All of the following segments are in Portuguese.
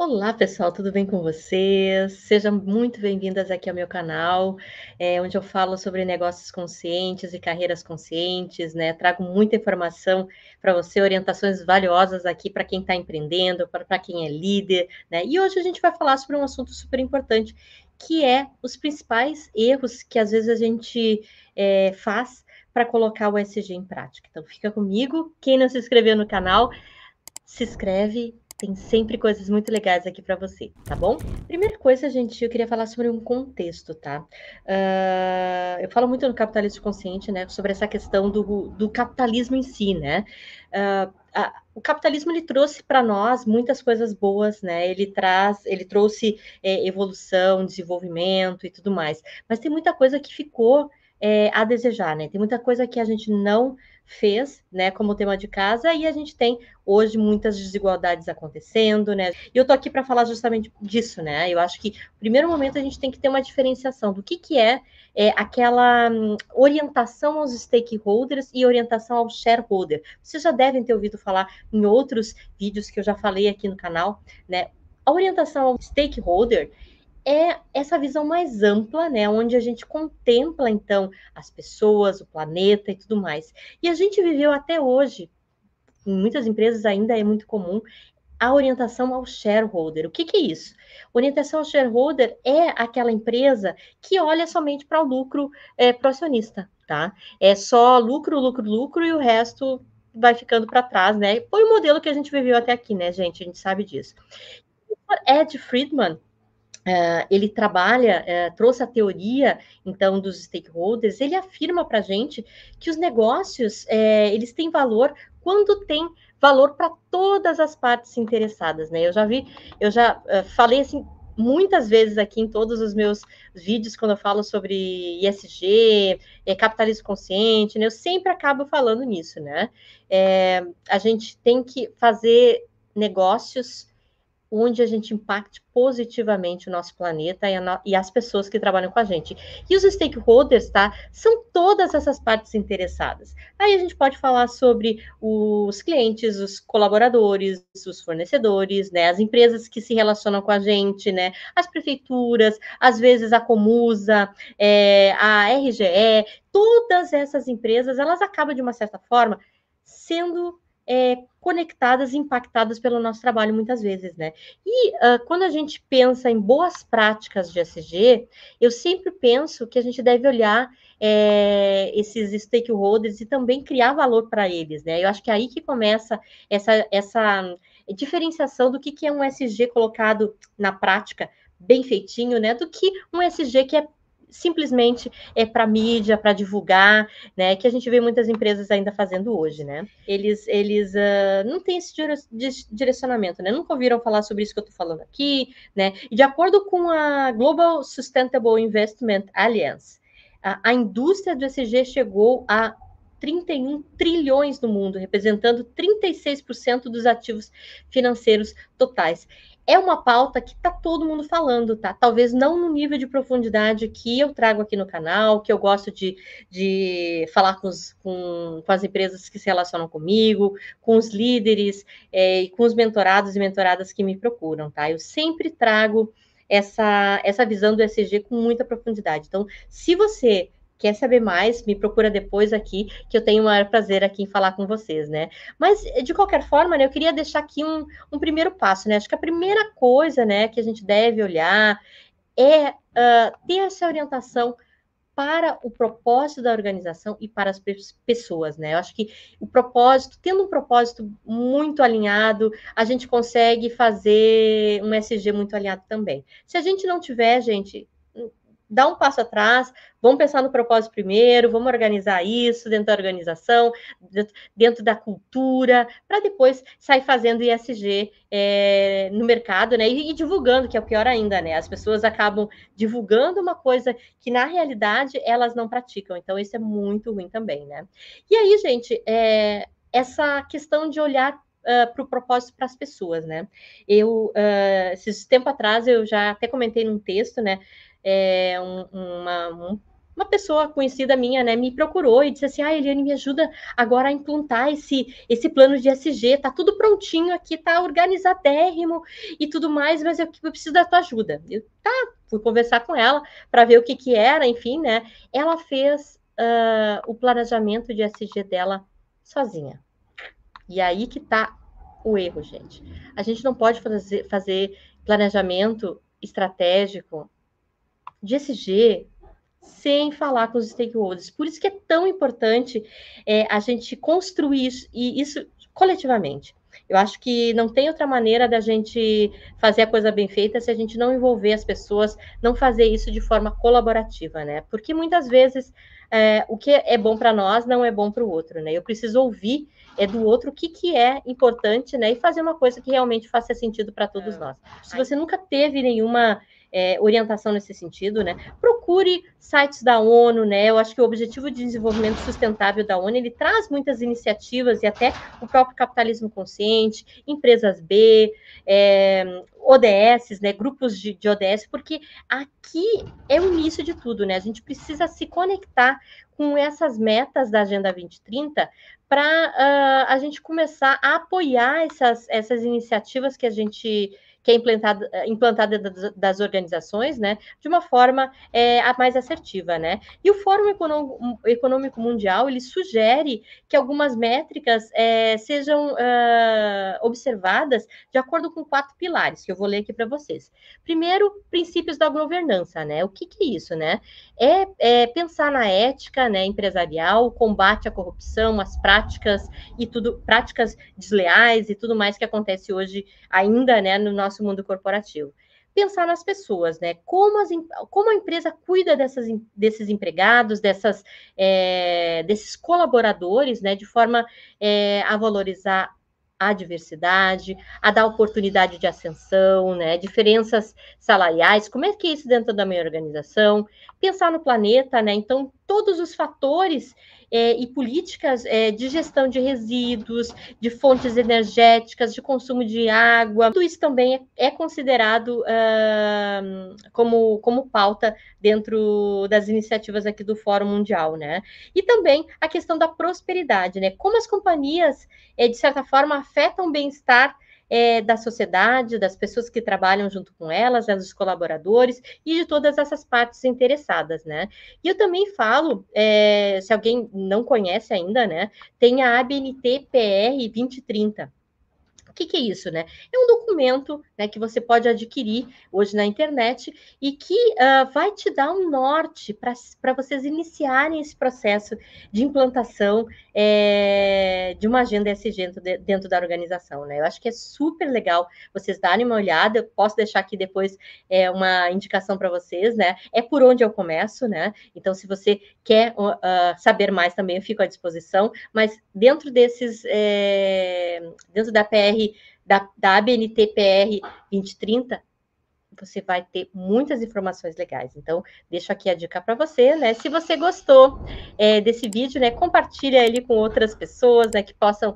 Olá, pessoal, tudo bem com vocês? Sejam muito bem-vindas aqui ao meu canal, onde eu falo sobre negócios conscientes e carreiras conscientes, né? Trago muita informação para você, orientações valiosas aqui para quem está empreendendo, para quem é líder, né? E hoje a gente vai falar sobre um assunto super importante, que é os principais erros que às vezes a gente faz para colocar o ESG em prática. Então, fica comigo. Quem não se inscreveu no canal, se inscreve, tem sempre coisas muito legais aqui para você, tá bom? Primeira coisa, gente, eu queria falar sobre um contexto, tá? Eu falo muito no capitalismo consciente, né, sobre essa questão do capitalismo em si, né? O capitalismo ele trouxe para nós muitas coisas boas, né? Ele trouxe evolução, desenvolvimento e tudo mais, mas tem muita coisa que ficou a desejar, né? Tem muita coisa que a gente não fez, né, como tema de casa, e a gente tem hoje muitas desigualdades acontecendo, né? E eu tô aqui para falar justamente disso, né? Eu acho que no primeiro momento a gente tem que ter uma diferenciação do que é aquela orientação aos stakeholders e orientação ao shareholder. Vocês já devem ter ouvido falar em outros vídeos que eu já falei aqui no canal, né? A orientação ao stakeholder é essa visão mais ampla, né, onde a gente contempla, então, as pessoas, o planeta e tudo mais. E a gente viveu até hoje, em muitas empresas ainda é muito comum, a orientação ao shareholder. O que é isso? Orientação ao shareholder é aquela empresa que olha somente para o lucro pro acionista, tá? É só lucro, lucro, lucro e o resto vai ficando para trás, né? Foi o modelo que a gente viveu até aqui, né, gente? A gente sabe disso. Ed Friedman, ele trabalha, trouxe a teoria, então, dos stakeholders, ele afirma para a gente que os negócios, eles têm valor quando tem valor para todas as partes interessadas, né? Eu já falei assim muitas vezes aqui em todos os meus vídeos, quando eu falo sobre ISG, capitalismo consciente, né? Eu sempre acabo falando nisso, né? A gente tem que fazer negócios onde a gente impacte positivamente o nosso planeta e as pessoas que trabalham com a gente. E os stakeholders, tá? São todas essas partes interessadas. Aí a gente pode falar sobre os clientes, os colaboradores, os fornecedores, né? As empresas que se relacionam com a gente, né? As prefeituras, às vezes a Comusa, a RGE, todas essas empresas, elas acabam, de uma certa forma, sendo conectadas e impactadas pelo nosso trabalho muitas vezes, né? E quando a gente pensa em boas práticas de ESG, eu sempre penso que a gente deve olhar esses stakeholders e também criar valor para eles, né? Eu acho que é aí que começa essa diferenciação do que é um ESG colocado na prática, bem feitinho, né? Do que um ESG que é simplesmente para mídia, para divulgar, né? Que a gente vê muitas empresas ainda fazendo hoje, né? Eles não têm esse direcionamento, né? Nunca ouviram falar sobre isso que eu estou falando aqui, né? E de acordo com a Global Sustainable Investment Alliance, a indústria do ESG chegou a 31 trilhões no mundo, representando 36% dos ativos financeiros totais. É uma pauta que está todo mundo falando, tá? Talvez não no nível de profundidade que eu trago aqui no canal, que eu gosto de falar com as empresas que se relacionam comigo, com os líderes e com os mentorados e mentoradas que me procuram, tá? Eu sempre trago essa visão do ESG com muita profundidade. Então, se você quer saber mais, me procura depois aqui, que eu tenho o maior prazer aqui em falar com vocês, né? Mas, de qualquer forma, né, eu queria deixar aqui um primeiro passo, né? Acho que a primeira coisa, né, que a gente deve olhar é ter essa orientação para o propósito da organização e para as pessoas, né? Eu acho que o propósito, tendo um propósito muito alinhado, a gente consegue fazer um SG muito alinhado também. Se a gente não tiver, gente, dá um passo atrás, vamos pensar no propósito primeiro, vamos organizar isso dentro da organização, dentro da cultura, para depois sair fazendo ISG no mercado, né? E divulgando, que é o pior ainda, né? As pessoas acabam divulgando uma coisa que, na realidade, elas não praticam. Então, isso é muito ruim também, né? E aí, gente, essa questão de olhar para o propósito para as pessoas, né? Esses tempo atrás, eu já até comentei num texto, né? uma pessoa conhecida minha, né, me procurou e disse assim, Eliane, me ajuda agora a implantar esse plano de ESG, tá tudo prontinho aqui, tá organizadérrimo e tudo mais, mas eu preciso da tua ajuda. Fui conversar com ela para ver o que era, enfim, né, ela fez o planejamento de ESG dela sozinha. E aí que tá o erro, gente. A gente não pode fazer planejamento estratégico de ESG sem falar com os stakeholders. Por isso que é tão importante a gente construir isso coletivamente. Eu acho que não tem outra maneira da gente fazer a coisa bem feita se a gente não envolver as pessoas, não fazer isso de forma colaborativa, né? Porque muitas vezes o que é bom para nós não é bom para o outro, né? Eu preciso ouvir do outro o que é importante, né? E fazer uma coisa que realmente faça sentido para todos nós. Se você nunca teve nenhuma orientação nesse sentido, né? Procure sites da ONU, né? Eu acho que o Objetivo de Desenvolvimento Sustentável da ONU, ele traz muitas iniciativas e até o próprio capitalismo consciente, empresas B, ODS, né? Grupos de ODS, porque aqui é o início de tudo, né? A gente precisa se conectar com essas metas da Agenda 2030 para a gente começar a apoiar essas iniciativas que a gente que é implantada das organizações, né, de uma forma a mais assertiva, né? E o Fórum Econômico Mundial ele sugere que algumas métricas sejam observadas de acordo com 4 pilares que eu vou ler aqui para vocês. Primeiro, princípios da governança, né? O que é isso, né? Pensar na ética, né, empresarial, combate à corrupção, as práticas práticas desleais e tudo mais que acontece hoje ainda, né, no nosso mundo corporativo. Pensar nas pessoas, né? Como a empresa cuida desses empregados, desses colaboradores, né? De forma a valorizar a diversidade, a dar oportunidade de ascensão, né? Diferenças salariais, como é que é isso dentro da minha organização? Pensar no planeta, né? Então, todos os fatores e políticas de gestão de resíduos, de fontes energéticas, de consumo de água, tudo isso também é considerado como pauta dentro das iniciativas aqui do Fórum Mundial, né? E também a questão da prosperidade, né? Como as companhias, de certa forma, afetam o bem-estar da sociedade, das pessoas que trabalham junto com elas, dos colaboradores e de todas essas partes interessadas, né? E eu também falo, se alguém não conhece ainda, né, tem a ABNT-PR 2030. O que é isso, né? É um documento, né, que você pode adquirir hoje na internet e que vai te dar um norte para vocês iniciarem esse processo de implantação de uma agenda ESG dentro da organização, né? Eu acho que é super legal vocês darem uma olhada. Eu posso deixar aqui depois uma indicação para vocês, né? É por onde eu começo, né? Então, se você quer saber mais também, eu fico à disposição. Mas dentro dentro da PR da ABNT-PR 2030, você vai ter muitas informações legais. Então, deixo aqui a dica para você, né? Se você gostou desse vídeo, né, compartilha ele com outras pessoas, né, que possam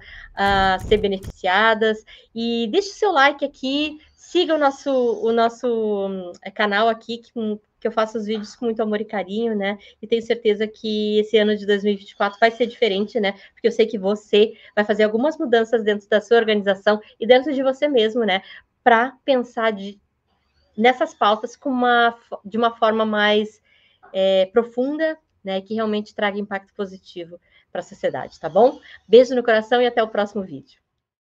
ser beneficiadas. E deixe o seu like aqui, siga o nosso canal aqui, que eu faço os vídeos com muito amor e carinho, né? E tenho certeza que esse ano de 2024 vai ser diferente, né? Porque eu sei que você vai fazer algumas mudanças dentro da sua organização e dentro de você mesmo, né? Para pensar nessas pautas de uma forma mais profunda, né? Que realmente traga impacto positivo para a sociedade, tá bom? Beijo no coração e até o próximo vídeo.